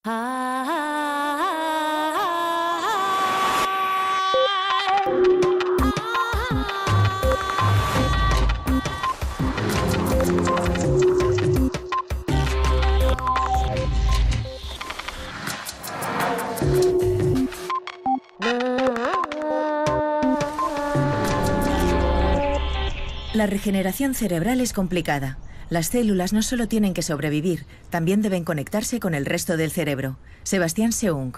La regeneración cerebral es complicada. Las células no solo tienen que sobrevivir, también deben conectarse con el resto del cerebro. Sebastián Seung.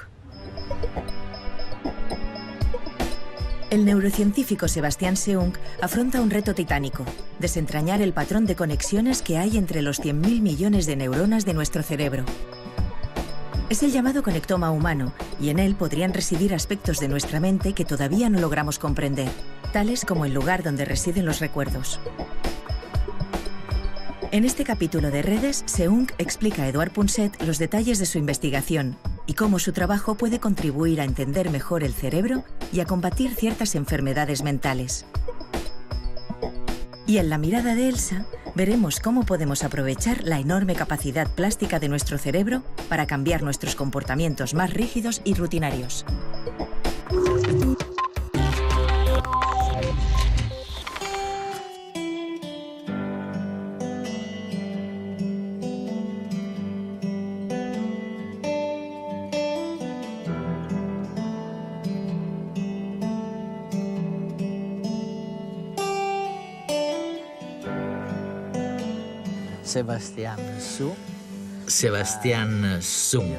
El neurocientífico Sebastián Seung afronta un reto titánico: desentrañar el patrón de conexiones que hay entre los 100.000 millones de neuronas de nuestro cerebro. Es el llamado conectoma humano, y en él podrían residir aspectos de nuestra mente que todavía no logramos comprender, tales como el lugar donde residen los recuerdos. En este capítulo de Redes, Seung explica a Eduard Punset los detalles de su investigación y cómo su trabajo puede contribuir a entender mejor el cerebro y a combatir ciertas enfermedades mentales. Y en la mirada de Elsa, veremos cómo podemos aprovechar la enorme capacidad plástica de nuestro cerebro para cambiar nuestros comportamientos más rígidos y rutinarios. Sebastián Seung.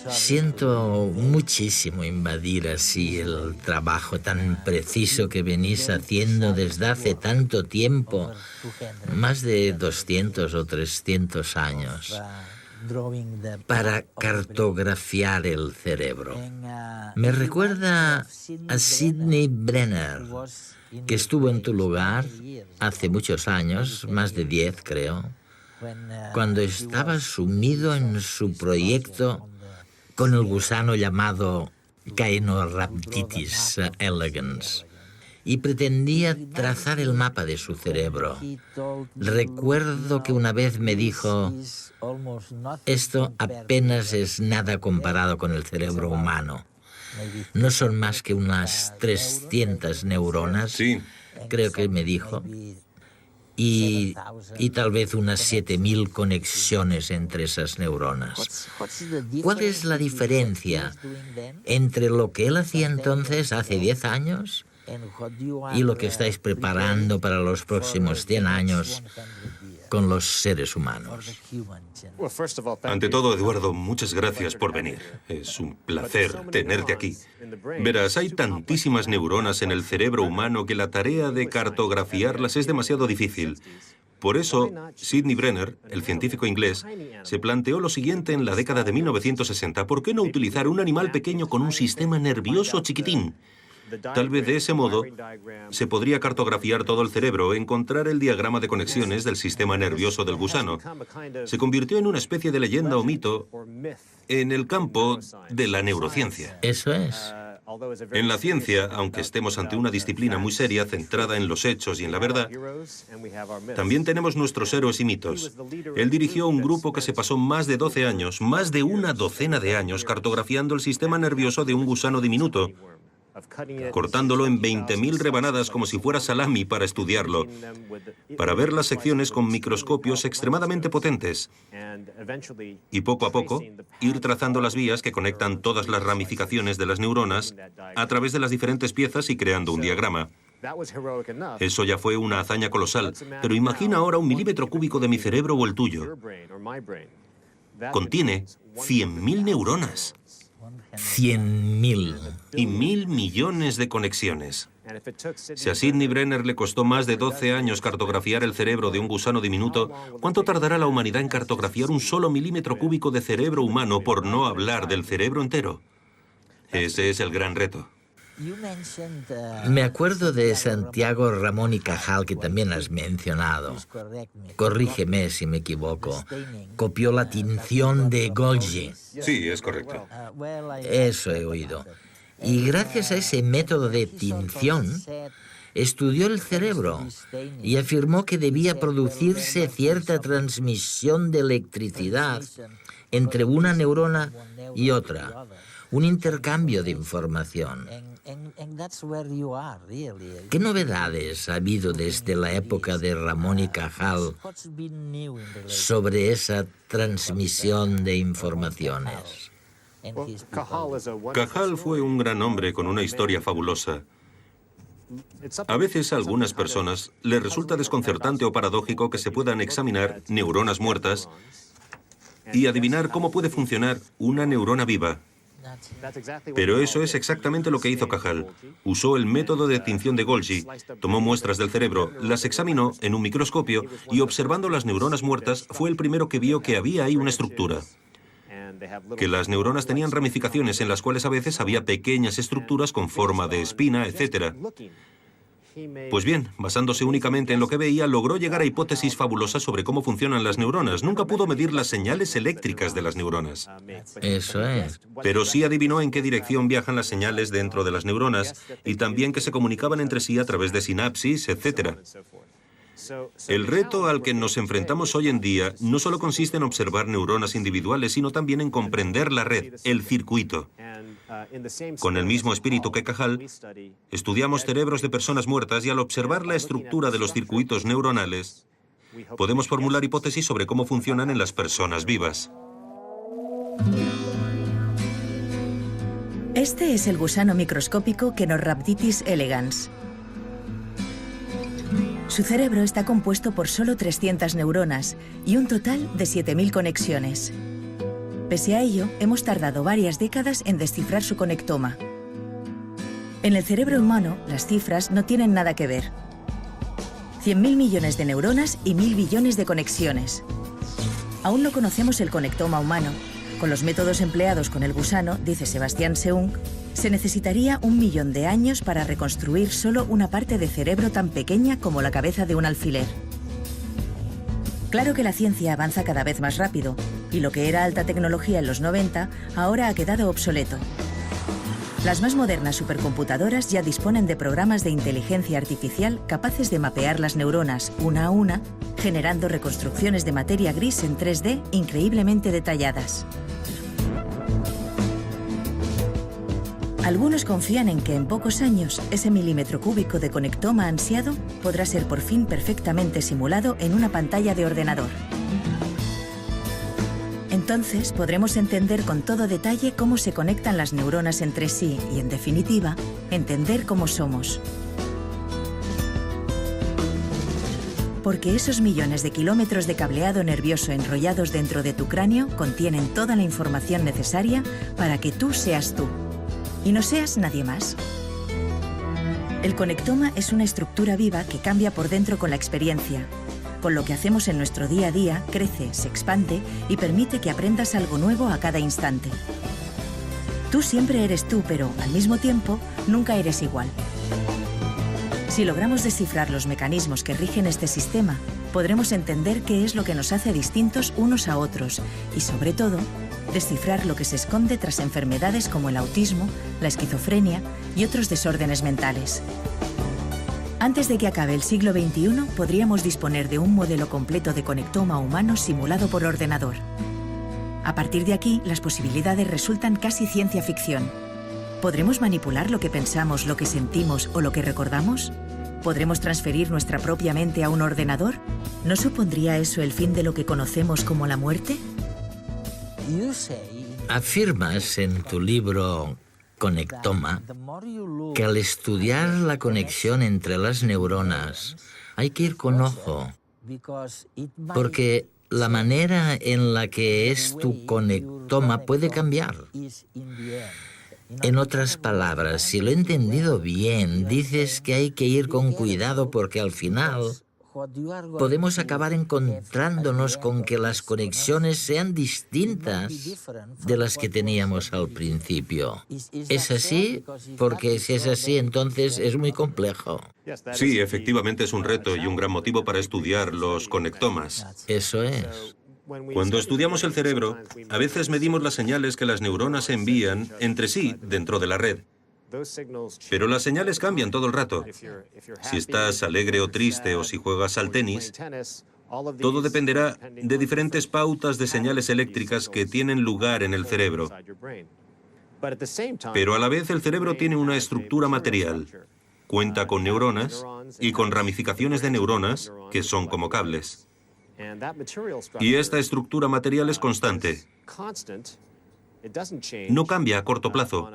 Siento muchísimo invadir así el trabajo tan preciso que venís haciendo desde hace tanto tiempo, más de 200 o 300 años, para cartografiar el cerebro. Me recuerda a Sidney Brenner, que estuvo en tu lugar hace muchos años, más de 10 creo, cuando estaba sumido en su proyecto con el gusano llamado Caenorhabditis elegans y pretendía trazar el mapa de su cerebro. Recuerdo que una vez me dijo: esto apenas es nada comparado con el cerebro humano. No son más que unas 300 neuronas, Sí. creo que me dijo, y tal vez unas 7.000 conexiones entre esas neuronas. ¿Cuál es la diferencia entre lo que él hacía entonces, hace 10 años, y lo que estáis preparando para los próximos 100 años con los seres humanos? Ante todo, Eduardo, muchas gracias por venir. Es un placer tenerte aquí. Verás, hay tantísimas neuronas en el cerebro humano que la tarea de cartografiarlas es demasiado difícil. Por eso, Sidney Brenner, el científico inglés, se planteó lo siguiente en la década de 1960. ¿Por qué no utilizar un animal pequeño con un sistema nervioso chiquitín? Tal vez de ese modo se podría cartografiar todo el cerebro, encontrar el diagrama de conexiones del sistema nervioso del gusano. Se convirtió en una especie de leyenda o mito en el campo de la neurociencia. Eso es. En la ciencia, aunque estemos ante una disciplina muy seria, centrada en los hechos y en la verdad, también tenemos nuestros héroes y mitos. Él dirigió un grupo que se pasó más de 12 años, más de una docena de años, cartografiando el sistema nervioso de un gusano diminuto, cortándolo en 20.000 rebanadas como si fuera salami para estudiarlo, para ver las secciones con microscopios extremadamente potentes y poco a poco ir trazando las vías que conectan todas las ramificaciones de las neuronas a través de las diferentes piezas y creando un diagrama. Eso ya fue una hazaña colosal, pero imagina ahora 1 milímetro cúbico de mi cerebro o el tuyo. Contiene 100.000 neuronas. 100.000. Y 1.000 millones de conexiones. Si a Sidney Brenner le costó más de 12 años cartografiar el cerebro de un gusano diminuto, ¿cuánto tardará la humanidad en cartografiar un solo milímetro cúbico de cerebro humano, por no hablar del cerebro entero? Ese es el gran reto. Me acuerdo de Santiago Ramón y Cajal, que también has mencionado. Corrígeme si me equivoco. Copió la tinción de Golgi. Sí, es correcto. Eso he oído. Y gracias a ese método de tinción, estudió el cerebro y afirmó que debía producirse cierta transmisión de electricidad entre una neurona y otra, un intercambio de información. ¿Qué novedades ha habido desde la época de Ramón y Cajal sobre esa transmisión de informaciones? Cajal fue un gran hombre con una historia fabulosa. A veces a algunas personas les resulta desconcertante o paradójico que se puedan examinar neuronas muertas y adivinar cómo puede funcionar una neurona viva. Pero eso es exactamente lo que hizo Cajal. Usó el método de tinción de Golgi, tomó muestras del cerebro, las examinó en un microscopio y observando las neuronas muertas fue el primero que vio que había ahí una estructura. Que las neuronas tenían ramificaciones en las cuales a veces había pequeñas estructuras con forma de espina, etc. Pues bien, basándose únicamente en lo que veía, logró llegar a hipótesis fabulosas sobre cómo funcionan las neuronas. Nunca pudo medir las señales eléctricas de las neuronas. Eso es. Pero sí adivinó en qué dirección viajan las señales dentro de las neuronas y también que se comunicaban entre sí a través de sinapsis, etc. El reto al que nos enfrentamos hoy en día no solo consiste en observar neuronas individuales, sino también en comprender la red, el circuito. Con el mismo espíritu que Cajal, estudiamos cerebros de personas muertas y al observar la estructura de los circuitos neuronales, podemos formular hipótesis sobre cómo funcionan en las personas vivas. Este es el gusano microscópico Kenorhabditis elegans. Su cerebro está compuesto por solo 300 neuronas y un total de 7000 conexiones. Pese a ello, hemos tardado varias décadas en descifrar su conectoma. En el cerebro humano, las cifras no tienen nada que ver. 100.000 millones de neuronas y 1000 billones de conexiones. Aún no conocemos el conectoma humano. Con los métodos empleados con el gusano, dice Sebastián Seung, se necesitaría 1 millón de años para reconstruir solo una parte de cerebro tan pequeña como la cabeza de un alfiler. Claro que la ciencia avanza cada vez más rápido, y lo que era alta tecnología en los 90 ahora ha quedado obsoleto. Las más modernas supercomputadoras ya disponen de programas de inteligencia artificial capaces de mapear las neuronas una a una, generando reconstrucciones de materia gris en 3D increíblemente detalladas. Algunos confían en que en pocos años ese milímetro cúbico de conectoma ansiado podrá ser por fin perfectamente simulado en una pantalla de ordenador. Entonces podremos entender con todo detalle cómo se conectan las neuronas entre sí y, en definitiva, entender cómo somos. Porque esos millones de kilómetros de cableado nervioso enrollados dentro de tu cráneo contienen toda la información necesaria para que tú seas tú y no seas nadie más. El conectoma es una estructura viva que cambia por dentro con la experiencia. Con lo que hacemos en nuestro día a día, crece, se expande y permite que aprendas algo nuevo a cada instante. Tú siempre eres tú, pero al mismo tiempo nunca eres igual. Si logramos descifrar los mecanismos que rigen este sistema, podremos entender qué es lo que nos hace distintos unos a otros y, sobre todo, descifrar lo que se esconde tras enfermedades como el autismo, la esquizofrenia y otros desórdenes mentales. Antes de que acabe el siglo XXI, podríamos disponer de un modelo completo de conectoma humano simulado por ordenador. A partir de aquí, las posibilidades resultan casi ciencia ficción. ¿Podremos manipular lo que pensamos, lo que sentimos o lo que recordamos? ¿Podremos transferir nuestra propia mente a un ordenador? ¿No supondría eso el fin de lo que conocemos como la muerte? Afirmas en tu libro Conectoma que al estudiar la conexión entre las neuronas hay que ir con ojo, porque la manera en la que es tu conectoma puede cambiar. En otras palabras, si lo he entendido bien, dices que hay que ir con cuidado porque al final podemos acabar encontrándonos con que las conexiones sean distintas de las que teníamos al principio. ¿Es así? Porque si es así, entonces es muy complejo. Sí, efectivamente es un reto y un gran motivo para estudiar los conectomas. Eso es. Cuando estudiamos el cerebro, a veces medimos las señales que las neuronas envían entre sí dentro de la red. Pero las señales cambian todo el rato. Si estás alegre o triste o si juegas al tenis, todo dependerá de diferentes pautas de señales eléctricas que tienen lugar en el cerebro. Pero a la vez el cerebro tiene una estructura material. Cuenta con neuronas y con ramificaciones de neuronas que son como cables. Y esta estructura material es constante. No cambia a corto plazo,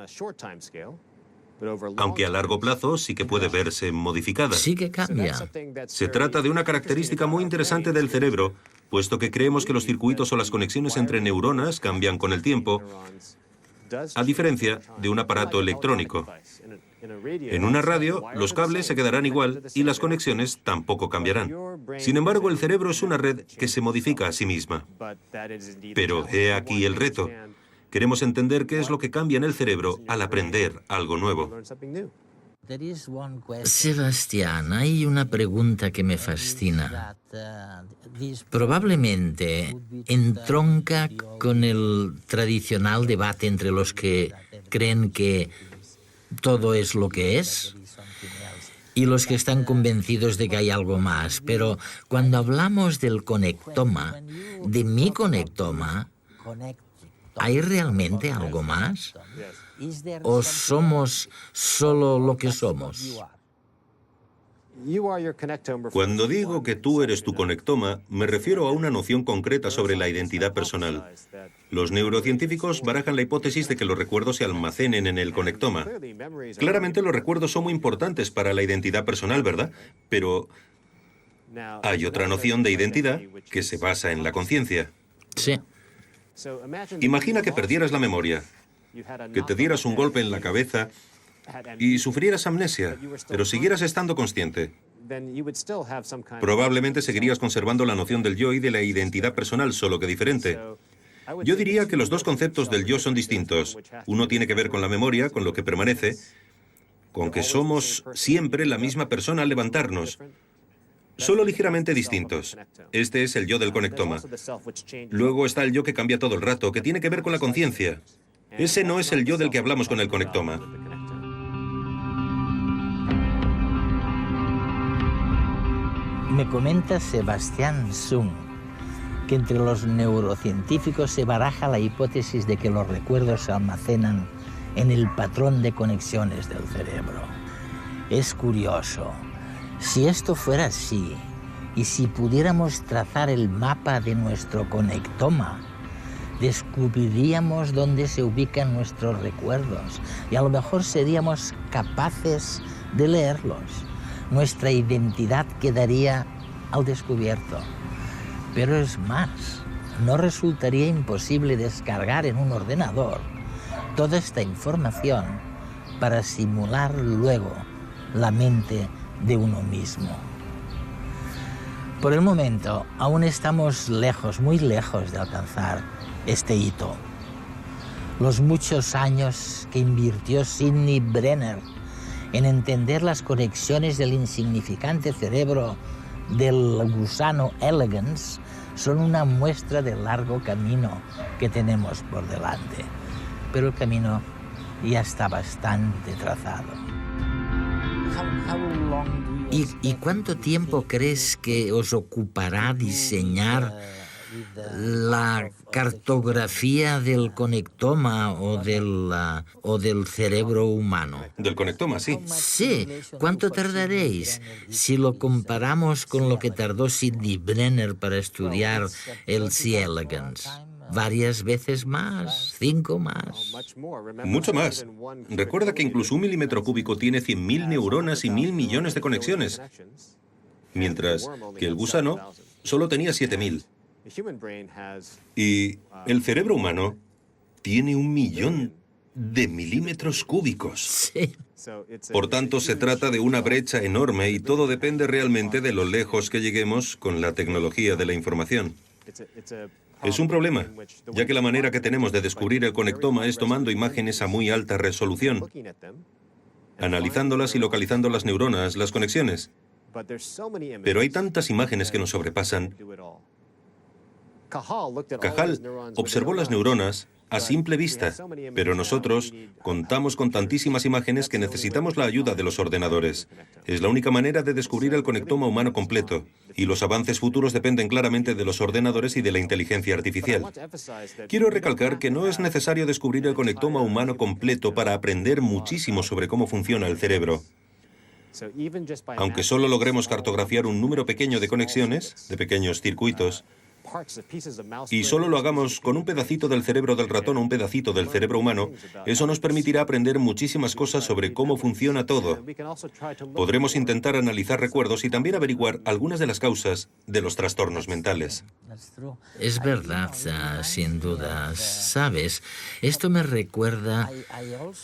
aunque a largo plazo sí que puede verse modificada. Sí que cambia. Se trata de una característica muy interesante del cerebro, puesto que creemos que los circuitos o las conexiones entre neuronas cambian con el tiempo, a diferencia de un aparato electrónico. En una radio, los cables se quedarán igual y las conexiones tampoco cambiarán. Sin embargo, el cerebro es una red que se modifica a sí misma. Pero he aquí el reto. Queremos entender qué es lo que cambia en el cerebro al aprender algo nuevo. Sebastián, hay una pregunta que me fascina. Probablemente entronca con el tradicional debate entre los que creen que todo es lo que es y los que están convencidos de que hay algo más. Pero cuando hablamos del conectoma, de mi conectoma, ¿hay realmente algo más? ¿O somos solo lo que somos? Cuando digo que tú eres tu conectoma, me refiero a una noción concreta sobre la identidad personal. Los neurocientíficos barajan la hipótesis de que los recuerdos se almacenen en el conectoma. Claramente los recuerdos son muy importantes para la identidad personal, ¿verdad? Pero hay otra noción de identidad que se basa en la conciencia. Sí. Imagina que perdieras la memoria, que te dieras un golpe en la cabeza y sufrieras amnesia, pero siguieras estando consciente. Probablemente seguirías conservando la noción del yo y de la identidad personal, solo que diferente. Yo diría que los dos conceptos del yo son distintos. Uno tiene que ver con la memoria, con lo que permanece, con que somos siempre la misma persona al levantarnos, solo ligeramente distintos. Este es el yo del conectoma. Luego está el yo que cambia todo el rato, que tiene que ver con la conciencia. Ese no es el yo del que hablamos con el conectoma. Me comenta Sebastián Sung que entre los neurocientíficos se baraja la hipótesis de que los recuerdos se almacenan en el patrón de conexiones del cerebro. Es curioso. Si esto fuera así, y si pudiéramos trazar el mapa de nuestro conectoma, descubriríamos dónde se ubican nuestros recuerdos y a lo mejor seríamos capaces de leerlos. Nuestra identidad quedaría al descubierto. Pero es más, no resultaría imposible descargar en un ordenador toda esta información para simular luego la mente de uno mismo. Por el momento, aún estamos lejos, muy lejos de alcanzar este hito. Los muchos años que invirtió Sidney Brenner en entender las conexiones del insignificante cerebro del gusano elegans son una muestra del largo camino que tenemos por delante. Pero el camino ya está bastante trazado. ¿Y cuánto tiempo crees que os ocupará diseñar la cartografía del conectoma o del cerebro humano? Del conectoma, sí. Sí, ¿cuánto tardaréis? Si lo comparamos con lo que tardó Sidney Brenner para estudiar el C. elegans. ¿Varias veces más? ¿5 más? Mucho más. Recuerda que incluso 1 milímetro cúbico tiene 100.000 neuronas y 1.000 millones de conexiones, mientras que el gusano solo tenía 7.000. Y el cerebro humano tiene 1 millón de milímetros cúbicos. Sí. Por tanto, se trata de una brecha enorme y todo depende realmente de lo lejos que lleguemos con la tecnología de la información. Es un problema, ya que la manera que tenemos de descubrir el conectoma es tomando imágenes a muy alta resolución, analizándolas y localizando las neuronas, las conexiones. Pero hay tantas imágenes que nos sobrepasan. Cajal observó las neuronas a simple vista, pero nosotros contamos con tantísimas imágenes que necesitamos la ayuda de los ordenadores. Es la única manera de descubrir el conectoma humano completo, y los avances futuros dependen claramente de los ordenadores y de la inteligencia artificial. Quiero recalcar que no es necesario descubrir el conectoma humano completo para aprender muchísimo sobre cómo funciona el cerebro. Aunque solo logremos cartografiar un número pequeño de conexiones, de pequeños circuitos, y solo lo hagamos con un pedacito del cerebro del ratón o un pedacito del cerebro humano, eso nos permitirá aprender muchísimas cosas sobre cómo funciona todo. Podremos intentar analizar recuerdos y también averiguar algunas de las causas de los trastornos mentales. Es verdad, sin duda. ¿Sabes? Esto me recuerda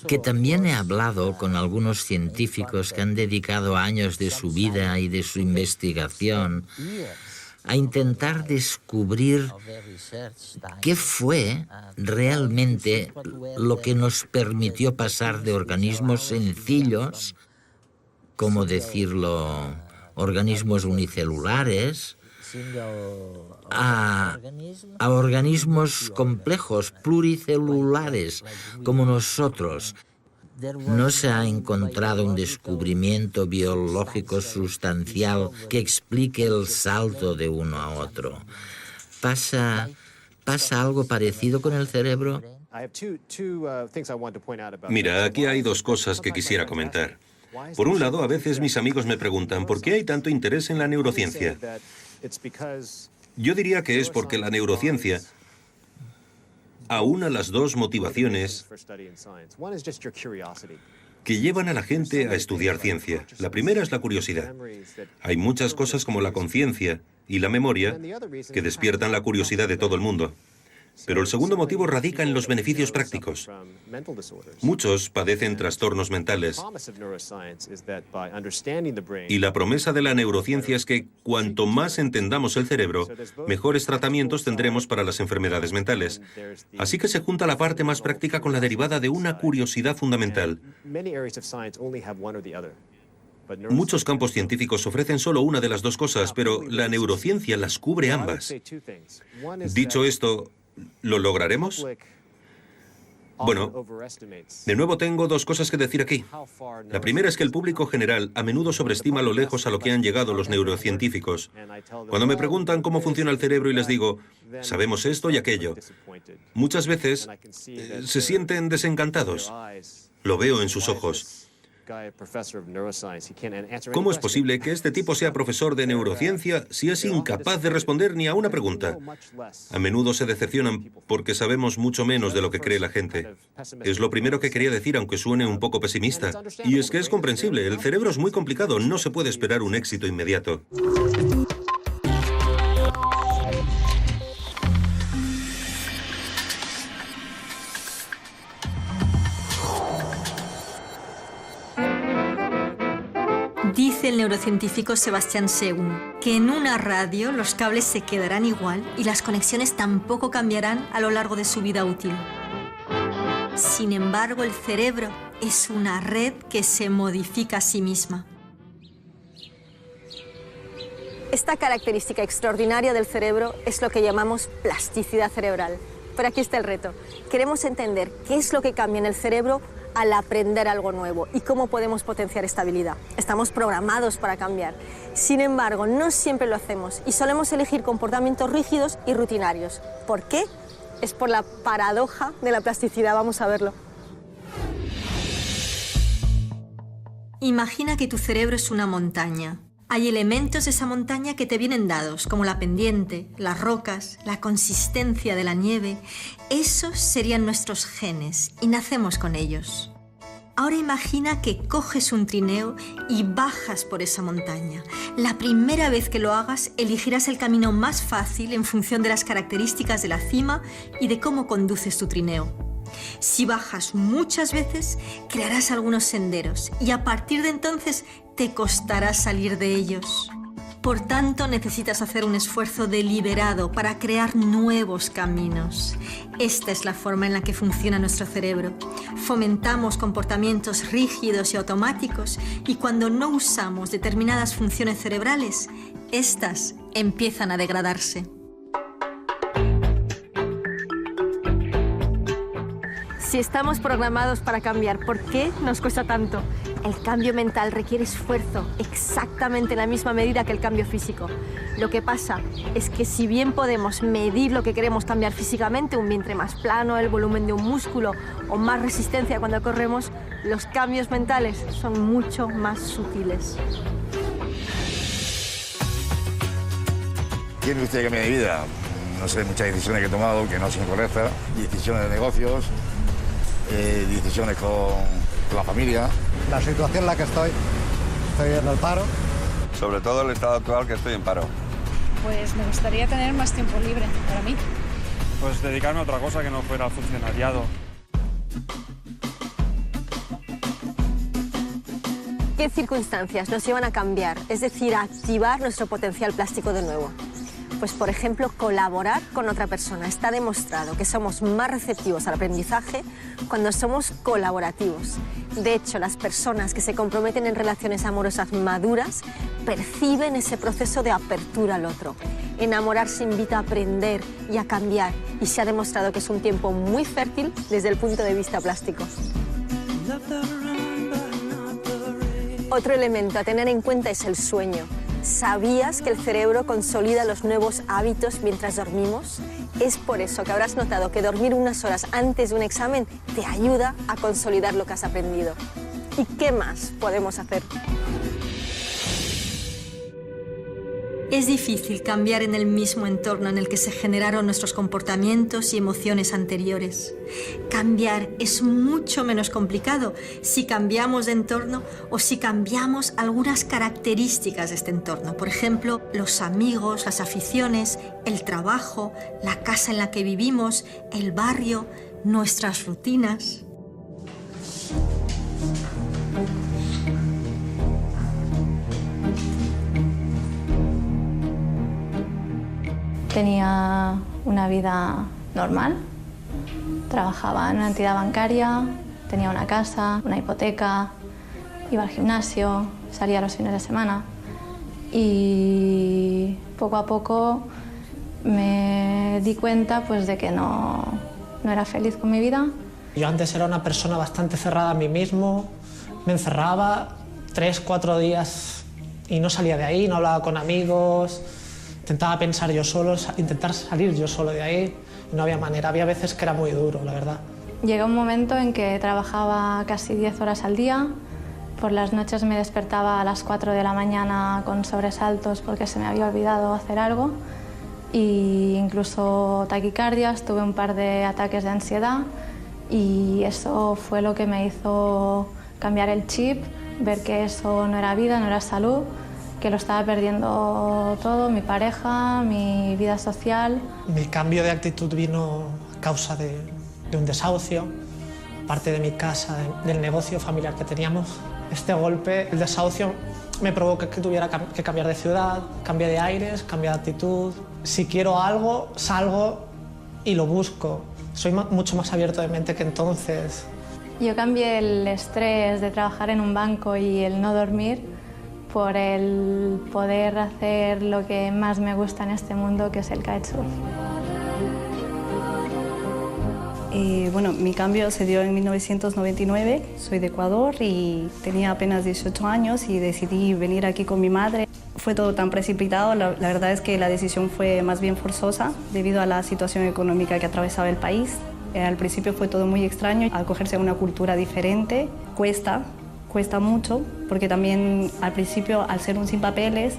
que también he hablado con algunos científicos que han dedicado años de su vida y de su investigación a intentar descubrir qué fue realmente lo que nos permitió pasar de organismos sencillos, como decirlo, organismos unicelulares, a organismos complejos, pluricelulares, como nosotros. No se ha encontrado un descubrimiento biológico sustancial que explique el salto de uno a otro. ¿Pasa algo parecido con el cerebro? Mira, aquí hay dos cosas que quisiera comentar. Por un lado, a veces mis amigos me preguntan ¿por qué hay tanto interés en la neurociencia? Yo diría que es porque la neurociencia aúna las dos motivaciones que llevan a la gente a estudiar ciencia. La primera es la curiosidad. Hay muchas cosas como la conciencia y la memoria que despiertan la curiosidad de todo el mundo. Pero el segundo motivo radica en los beneficios prácticos. Muchos padecen trastornos mentales. Y la promesa de la neurociencia es que cuanto más entendamos el cerebro, mejores tratamientos tendremos para las enfermedades mentales. Así que se junta la parte más práctica con la derivada de una curiosidad fundamental. Muchos campos científicos ofrecen solo una de las dos cosas, pero la neurociencia las cubre ambas. Dicho esto, ¿lo lograremos? Bueno, de nuevo tengo dos cosas que decir aquí. La primera es que el público general a menudo sobreestima lo lejos a lo que han llegado los neurocientíficos. Cuando me preguntan cómo funciona el cerebro y les digo, sabemos esto y aquello, muchas veces se sienten desencantados. Lo veo en sus ojos. ¿Cómo es posible que este tipo sea profesor de neurociencia si es incapaz de responder ni a una pregunta? A menudo se decepcionan porque sabemos mucho menos de lo que cree la gente. Es lo primero que quería decir, aunque suene un poco pesimista. Y es que es comprensible, el cerebro es muy complicado, no se puede esperar un éxito inmediato. Dice el neurocientífico Sebastian Segun que en una radio los cables se quedarán igual y las conexiones tampoco cambiarán a lo largo de su vida útil. Sin embargo, el cerebro es una red que se modifica a sí misma. Esta característica extraordinaria del cerebro es lo que llamamos plasticidad cerebral. Pero aquí está el reto. Queremos entender qué es lo que cambia en el cerebro al aprender algo nuevo y cómo podemos potenciar esta habilidad. Estamos programados para cambiar. Sin embargo, no siempre lo hacemos y solemos elegir comportamientos rígidos y rutinarios. ¿Por qué? Es por la paradoja de la plasticidad. Vamos a verlo. Imagina que tu cerebro es una montaña. Hay elementos de esa montaña que te vienen dados, como la pendiente, las rocas, la consistencia de la nieve. Esos serían nuestros genes y nacemos con ellos. Ahora imagina que coges un trineo y bajas por esa montaña. La primera vez que lo hagas, elegirás el camino más fácil en función de las características de la cima y de cómo conduces tu trineo. Si bajas muchas veces, crearás algunos senderos y a partir de entonces te costará salir de ellos. Por tanto, necesitas hacer un esfuerzo deliberado para crear nuevos caminos. Esta es la forma en la que funciona nuestro cerebro. Fomentamos comportamientos rígidos y automáticos y cuando no usamos determinadas funciones cerebrales, estas empiezan a degradarse. Si estamos programados para cambiar, ¿por qué nos cuesta tanto? El cambio mental requiere esfuerzo, exactamente en la misma medida que el cambio físico. Lo que pasa es que si bien podemos medir lo que queremos cambiar físicamente, un vientre más plano, el volumen de un músculo o más resistencia cuando corremos, los cambios mentales son mucho más sutiles. ¿Quién usted que cambie mi vida? No sé, muchas decisiones que he tomado que no son correctas, decisiones de negocios, decisiones con la familia. La situación en la que estoy en el paro. Sobre todo el estado actual, que estoy en paro. Pues me gustaría tener más tiempo libre para mí. Pues dedicarme a otra cosa que no fuera al funcionariado. ¿Qué circunstancias nos llevan a cambiar, es decir, a activar nuestro potencial plástico de nuevo? Pues, por ejemplo, colaborar con otra persona. Está demostrado que somos más receptivos al aprendizaje cuando somos colaborativos. De hecho, las personas que se comprometen en relaciones amorosas maduras perciben ese proceso de apertura al otro. Enamorarse invita a aprender y a cambiar, y se ha demostrado que es un tiempo muy fértil desde el punto de vista plástico. Otro elemento a tener en cuenta es el sueño. ¿Sabías que el cerebro consolida los nuevos hábitos mientras dormimos? Es por eso que habrás notado que dormir unas horas antes de un examen te ayuda a consolidar lo que has aprendido. ¿Y qué más podemos hacer? Es difícil cambiar en el mismo entorno en el que se generaron nuestros comportamientos y emociones anteriores. Cambiar es mucho menos complicado si cambiamos de entorno o si cambiamos algunas características de este entorno. Por ejemplo, los amigos, las aficiones, el trabajo, la casa en la que vivimos, el barrio, nuestras rutinas. Tenía una vida normal, trabajaba en una entidad bancaria, tenía una casa, una hipoteca, iba al gimnasio, salía los fines de semana y poco a poco me di cuenta pues, de que no era feliz con mi vida. Yo antes era una persona bastante cerrada a mí mismo, me encerraba 3-4 días y no salía de ahí, no hablaba con amigos. Intentaba pensar yo solo, intentar salir yo solo de ahí, no había manera, había veces que era muy duro, la verdad. Llegó un momento en que trabajaba casi 10 horas al día, por las noches me despertaba a las 4 de la mañana con sobresaltos porque se me había olvidado hacer algo, e incluso taquicardias, tuve un par de ataques de ansiedad y eso fue lo que me hizo cambiar el chip, ver que eso no era vida, no era salud, que lo estaba perdiendo todo, mi pareja, mi vida social. Mi cambio de actitud vino a causa de un desahucio, parte de mi casa, del negocio familiar que teníamos. Este golpe, el desahucio, me provocó que tuviera que cambiar de ciudad, cambiar de aires, cambiar de actitud. Si quiero algo, salgo y lo busco. Soy mucho más abierto de mente que entonces. Yo cambié el estrés de trabajar en un banco y el no dormir por el poder hacer lo que más me gusta en este mundo, que es el kitesurf. Bueno, mi cambio se dio en 1999, soy de Ecuador y tenía apenas 18 años y decidí venir aquí con mi madre. Fue todo tan precipitado, la verdad es que la decisión fue más bien forzosa debido a la situación económica que atravesaba el país. Al principio fue todo muy extraño, acogerse a una cultura diferente cuesta mucho, porque también al principio, al ser un sin papeles,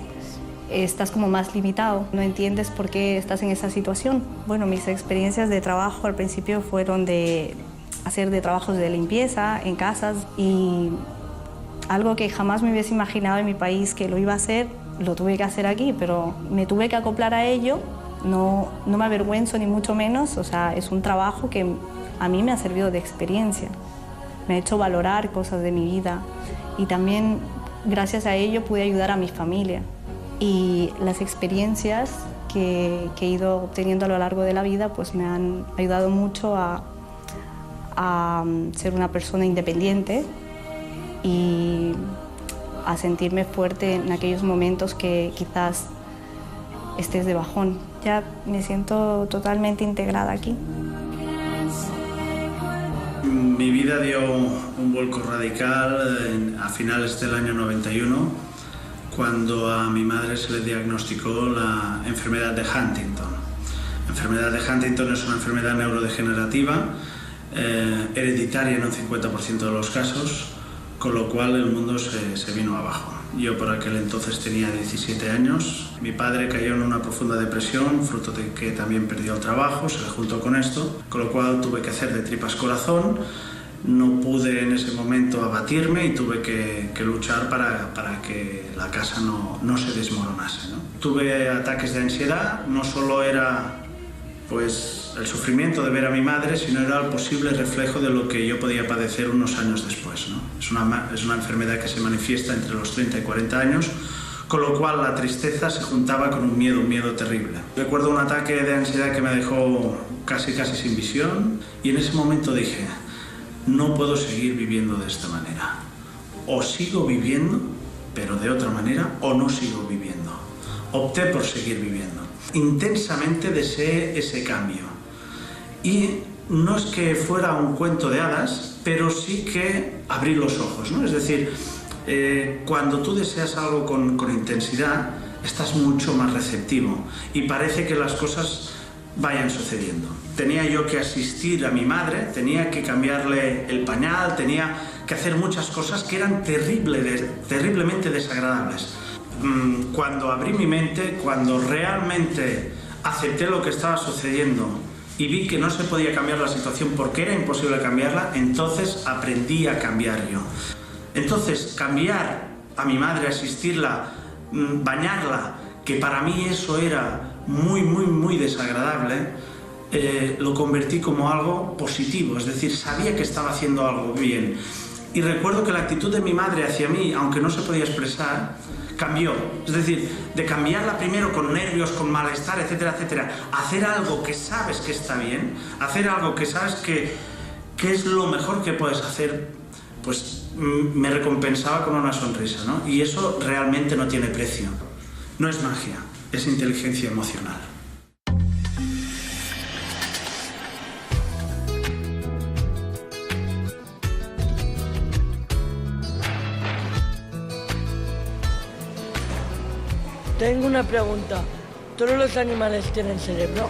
estás como más limitado, no entiendes por qué estás en esa situación. Bueno, mis experiencias de trabajo al principio fueron de hacer de trabajos de limpieza en casas y algo que jamás me hubiese imaginado en mi país que lo iba a hacer, lo tuve que hacer aquí, pero me tuve que acoplar a ello, no me avergüenzo ni mucho menos, o sea, es un trabajo que a mí me ha servido de experiencia. Me ha hecho valorar cosas de mi vida y también gracias a ello pude ayudar a mi familia. Y las experiencias que he ido obteniendo a lo largo de la vida pues me han ayudado mucho a ser una persona independiente y a sentirme fuerte en aquellos momentos que quizás estés de bajón. Ya me siento totalmente integrada aquí. Mi vida dio un vuelco radical a finales del año 91, cuando a mi madre se le diagnosticó la enfermedad de Huntington. La enfermedad de Huntington es una enfermedad neurodegenerativa, hereditaria en un 50% de los casos, con lo cual el mundo se vino abajo. Yo por aquel entonces tenía 17 años, mi padre cayó en una profunda depresión, fruto de que también perdió el trabajo, se le juntó con esto, con lo cual tuve que hacer de tripas corazón. No pude en ese momento abatirme y tuve que luchar para que la casa no se desmoronase, ¿no? Tuve ataques de ansiedad, no solo era pues el sufrimiento de ver a mi madre, sino era el posible reflejo de lo que yo podía padecer unos años después, ¿no? Es una enfermedad que se manifiesta entre los 30 y 40 años, con lo cual la tristeza se juntaba con un miedo terrible. Recuerdo un ataque de ansiedad que me dejó casi sin visión, y en ese momento dije: no puedo seguir viviendo de esta manera. O sigo viviendo, pero de otra manera, o no sigo viviendo. Opté por seguir viviendo. Intensamente deseé ese cambio. Y no es que fuera un cuento de hadas, pero sí que abrí los ojos, ¿no? Es decir, cuando tú deseas algo con intensidad, estás mucho más receptivo y parece que las cosas vayan sucediendo. Tenía yo que asistir a mi madre, tenía que cambiarle el pañal, tenía que hacer muchas cosas que eran terriblemente desagradables. Cuando abrí mi mente, cuando realmente acepté lo que estaba sucediendo y vi que no se podía cambiar la situación porque era imposible cambiarla, entonces aprendí a cambiar yo. Entonces, cambiar a mi madre, asistirla, bañarla, que para mí eso era muy desagradable, lo convertí como algo positivo, es decir, sabía que estaba haciendo algo bien. Y recuerdo que la actitud de mi madre hacia mí, aunque no se podía expresar, cambió. Es decir, de cambiarla primero con nervios, con malestar, etcétera, hacer algo que sabes que está bien, hacer algo que sabes que es lo mejor que puedes hacer, pues me recompensaba con una sonrisa, ¿no? Y eso realmente no tiene precio. No es magia, es inteligencia emocional. Tengo una pregunta. ¿Todos los animales tienen cerebro?